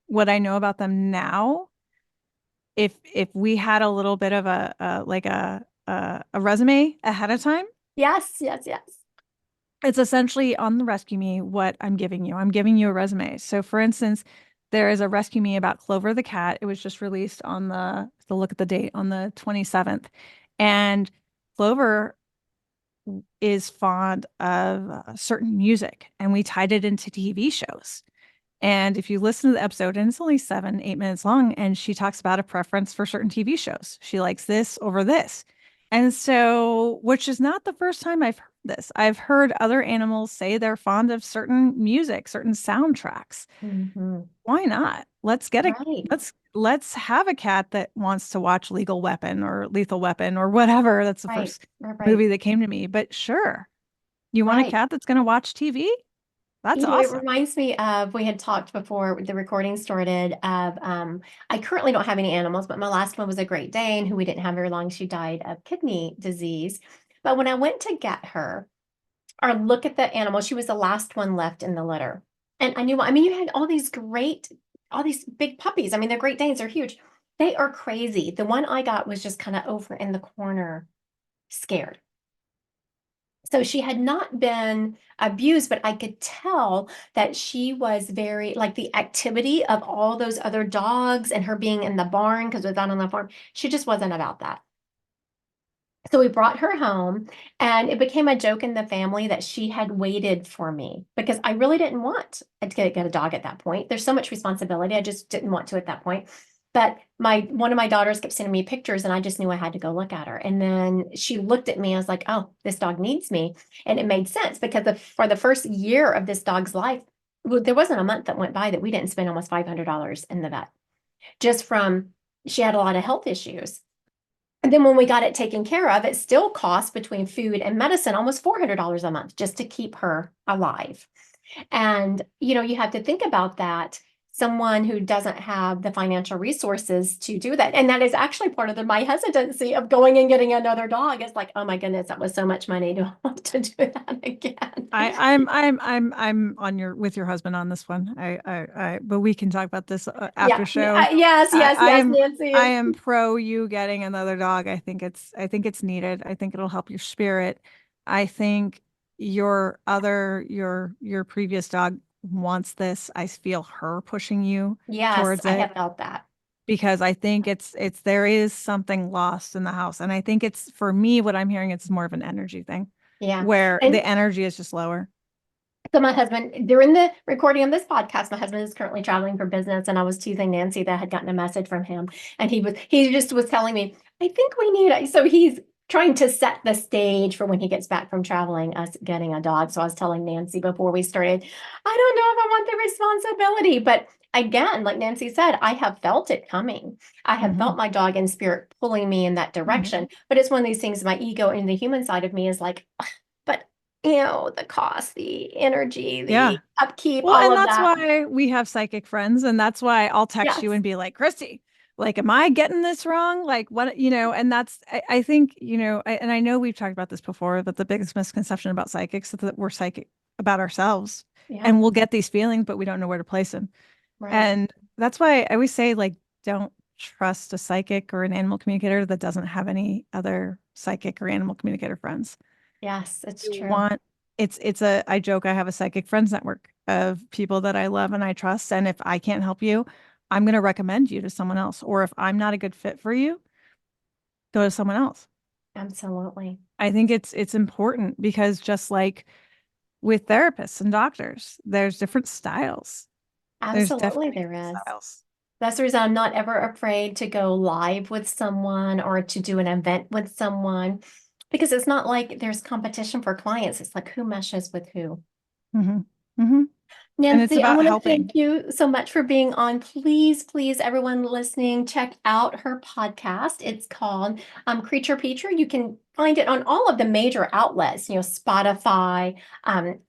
what I know about them now, if we had a little bit of a resume ahead of time, Yes, yes, yes. it's essentially on the Rescue Me what I'm giving you. I'm giving you a resume. So for instance, there is a Rescue Me about Clover the cat. It was just released on the look at the date on the 27th. And Clover is fond of certain music, and we tied it into TV shows. And if you listen to the episode, and it's only 7, 8 minutes long, and she talks about a preference for certain TV shows. She likes this over this. And so, which is not the first time I've heard this. I've heard other animals say they're fond of certain music, certain soundtracks. Mhm. Why not? Let's get a Right, let's have a cat that wants to watch Legal Weapon or Lethal Weapon or whatever. That's the right, first right, right, movie that came to me. But sure, you want a right. cat that's going to watch TV? That's It awesome. reminds me of, we had talked before the recording started of, I currently don't have any animals, but my last one was a Great Dane who we didn't have very long. She died of kidney disease. But when I went to get her or look at the animal, she was the last one left in the litter. And I knew, I mean, you had all these big puppies. I mean, they're Great Danes, they're huge. They are crazy. The one I got was just kind of over in the corner, scared. So she had not been abused, but I could tell that she was very, like the activity of all those other dogs and her being in the barn because it was out on the farm, she just wasn't about that. So we brought her home, and it became a joke in the family that she had waited for me because I really didn't want to get a dog at that point. There's so much responsibility. I just didn't want to at that point. But my one of my daughters kept sending me pictures, and I just knew I had to go look at her. And then she looked at me. I was like, "Oh, this dog needs me," and it made sense because for the first year of this dog's life, well, there wasn't a month that went by that we didn't spend almost $500 in the vet just from she had a lot of health issues. And then when we got it taken care of, it still cost between food and medicine almost $400 a month just to keep her alive. And, you have to think about that. Someone who doesn't have the financial resources to do that. And that is actually part of my hesitancy of going and getting another dog. It's like, oh my goodness, that was so much money. Do I want to do that again? I'm on your with your husband on this one. But we can talk about this Yeah. after show. Yes, I, yes, I yes, am Nancy. I am pro you getting another dog. I think it's needed. I think it'll help your spirit. I think your previous dog wants this. I feel her pushing you Yes, towards I it have felt that. because I think it's there is something lost in the house. And I think it's for me, what I'm hearing, it's more of an energy thing Yeah. where the And energy is just lower. so my husband, during the recording of this podcast, my husband is currently traveling for business, and I was teasing Nancy that I had gotten a message from him, and he just was telling me, I think we need so he's trying to set the stage for when he gets back from traveling, us getting a dog. So I was telling Nancy before we started, I don't know if I want the responsibility, but again, like Nancy said, I have felt it coming. I have Hmm. felt my dog in spirit pulling me in that direction, but it's one of these things, my ego and the human side of me is like, but the cost, the energy, Yeah. the upkeep, Well, all and of that's that. why we have psychic friends. And that's why I'll text you Yes. and be like, Christy, like, am I getting this wrong? Like, what, and I think, and I know we've talked about this before, but the biggest misconception about psychics is that we're psychic about ourselves Yeah. and we'll get these feelings, but we don't know where to place them. Right. And that's why I always say, like, don't trust a psychic or an animal communicator that doesn't have any other psychic or animal communicator friends. Yes, it's You true. want I joke, I have a psychic friends network of people that I love and I trust. And if I can't help you, I'm going to recommend you to someone else. Or if I'm not a good fit for you, go to someone else. Absolutely. I think it's important because just like with therapists and doctors, there's different styles. There's Absolutely, definitely there different is. styles. That's the reason I'm not ever afraid to go live with someone or to do an event with someone because it's not like there's competition for clients. It's like who meshes with who. Hmm. Hmm. And it's Nancy, I about want to thank helping. you so much for being on. Please, please, everyone listening, check out her podcast. It's called Creature Feature. You can find it on all of the major outlets, Spotify,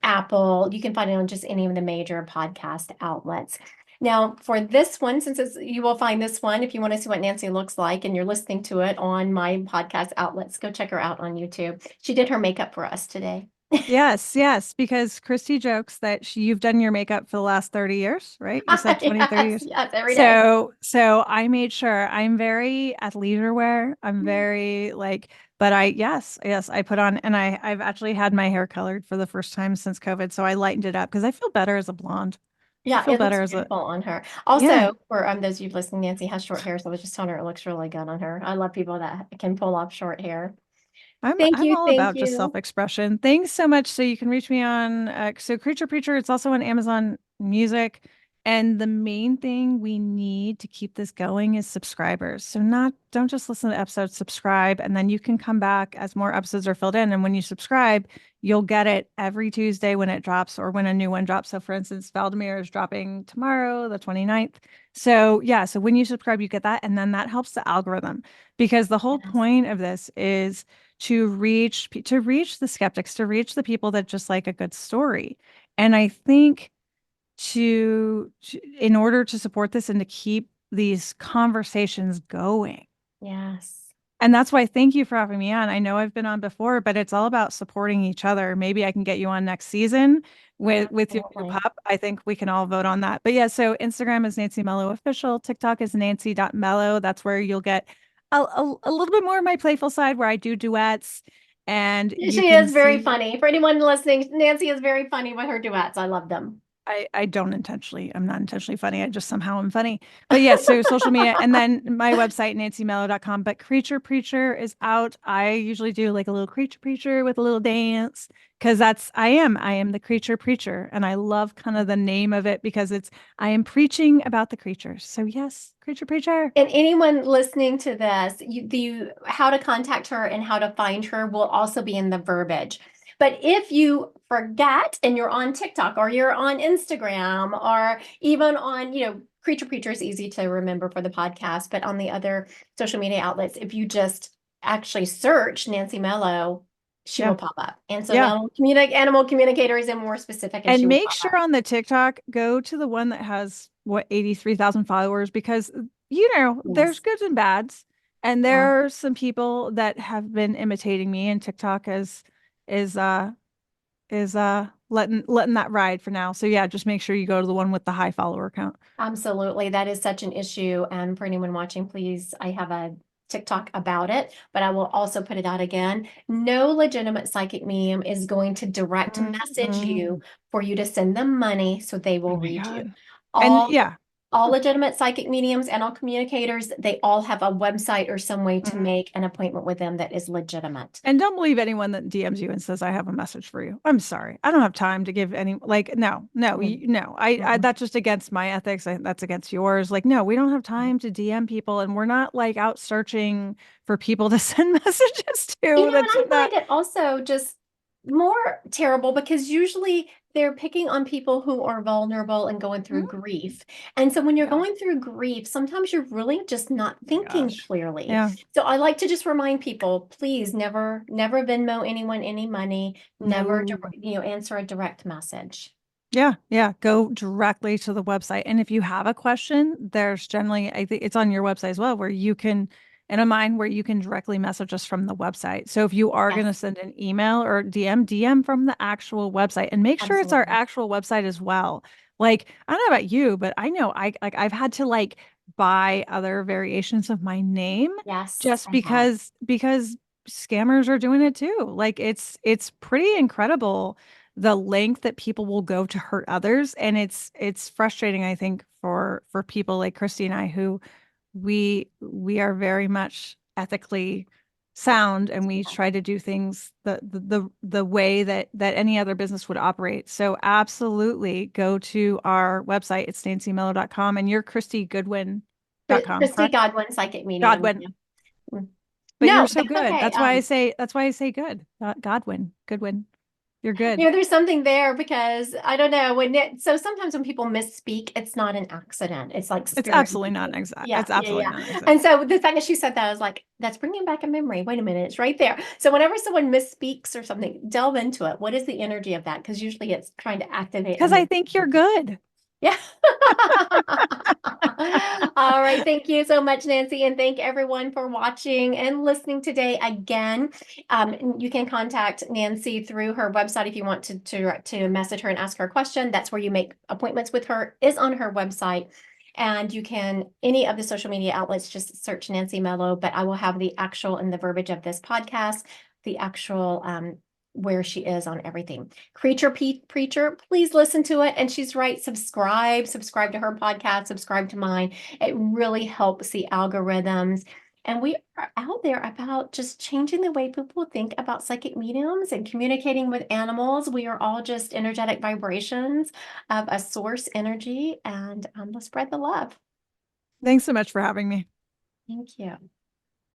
Apple. You can find it on just any of the major podcast outlets. Now, for this one, you will find this one if you want to see what Nancy looks like and you're listening to it on my podcast outlets, go check her out on YouTube. She did her makeup for us today. Yes, yes, because Christy jokes that you've done your makeup for the last 30 years, right? You said 20, 30 Yes, years. yes, every day. So I made sure I'm very athleisure wear. I'm very like, but yes, I put on, and I've actually had my hair colored for the first time since COVID. So I lightened it up because I feel better as a blonde. I Yeah, feel it looks better as a, beautiful on her. yeah, Also, for those of you listening, Nancy has short hair, so I was just telling her it looks really good on her. I love people that can pull off short hair. Thank I'm you, all thank about just you. self-expression. Thanks so much. So you can reach me on so Creature Preacher. It's also on Amazon Music. And the main thing we need to keep this going is subscribers. So not don't just listen to episodes, subscribe, and then you can come back as more episodes are filled in. And when you subscribe, you'll get it every Tuesday when it drops or when a new one drops. So for instance, Valdemir is dropping tomorrow, the 29th. So yeah, so when you subscribe, you get that. And then that helps the algorithm because the whole Yes. point of this is to reach the skeptics, to reach the people that just like a good story. And I think in order to support this and to keep these conversations going. Yes. And that's why thank you for having me on. I know I've been on before, but it's all about supporting each other. Maybe I can get you on next season with your new Absolutely. pup. I think we can all vote on that. But yeah, so Instagram is Nancy Mello official. TikTok is nancy.mello. That's where you'll get a little bit more of my playful side where I do duets and you She can is very see funny. For anyone listening, Nancy is very funny with her duets. I love them. I don't intentionally, I'm not intentionally funny. I just somehow am funny. But yes, so social media and then my website, nancymello.com. But Creature Preacher is out. I usually do like a little Creature Preacher with a little dance because I am the Creature Preacher. And I love kind of the name of it because I am preaching about the creatures. So yes, Creature Preacher. And anyone listening to this, the how to contact her and how to find her will also be in the verbiage. But if you forget and you're on TikTok or you're on Instagram or even on, Creature Preacher is easy to remember for the podcast, but on the other social media outlets, if you just actually search Nancy Mello, she will Yeah. pop up. And so Yeah. animal communicators and more specific, and she And will make pop up. sure on the TikTok, go to the one that has what 83,000 followers because there's Yes. goods and bads. And Yeah. there are some people that have been imitating me and TikTok is uh letting that ride for now. So yeah, just make sure you go to the one with the high follower count. Absolutely. That is such an issue. And for anyone watching, please, I have a TikTok about it, but I will also put it out again. No legitimate psychic medium is going to direct message you Mhm. for you to send them money so they Oh will my read you. God. And All yeah. all legitimate psychic mediums and all communicators, they all have a website or some way to Mhm. make an appointment with them that is legitimate. And don't believe anyone that DMs you and says, I have a message for you. I'm sorry. I don't have time to give any, like, no, no, Mm, no. mm. That's just against my ethics. That's against yours. Like, no, we don't have time to DM people. And we're not like out searching for people to send messages to. And That's I not, find it also just more terrible because usually they're picking on people who are vulnerable and going through Hmm? grief. And so when you're Yeah. going through grief, sometimes you're really just not Oh my thinking gosh. clearly. Yeah. So I like to just remind people, please never Venmo anyone any money, never, No. answer a direct message. Yeah, yeah. Go directly to the website. And if you have a question, there's generally, I think it's on your website as well, where you can, and on mine, where you can directly message us from the website. So if you are going to Yes, send an email or DM from the actual website and make sure it's our absolutely. actual website as well. Like, I don't know about you, but I know I've had to like buy other variations of my name Yes, just I have. because scammers are doing it too. Like it's pretty incredible the length that people will go to hurt others, and it's frustrating, I think, for people like Christy and I who we are very much ethically sound and we try to do things the way that any other business would operate. So absolutely go to our website. It's nancymello.com and you're christygoodwin.com, Christy correct? Godwin, psychic medium. Godwin. Yeah. Mm. But you're No, so that's good. okay. That's why I say good. Godwin. Goodwin. You're good. There's something there because I don't know so sometimes when people misspeak, it's not an accident. It's like It's spirit absolutely not speaking. an exact. Yeah, It's yeah, absolutely yeah. not an exact. And so the fact that she said that, I was like, that's bringing back a memory. Wait a minute, it's right there. So whenever someone misspeaks or something, delve into it. What is the energy of that? Because usually it's trying to activate a Because I think you're good. yeah. All right. Thank you so much, Nancy. And thank everyone for watching and listening today. Again, you can contact Nancy through her website if you want to message her and ask her a question. That's where you make appointments with her, is on her website. And you can, any of the social media outlets, just search Nancy Mello, but I will have the actual and the verbiage of this podcast, the actual where she is on everything. Preacher, please listen to it. And she's right. Subscribe to her podcast, subscribe to mine. It really helps the algorithms. And we are out there about just changing the way people think about psychic mediums and communicating with animals. We are all just energetic vibrations of a source energy, and let's spread the love. Thanks so much for having me. Thank you.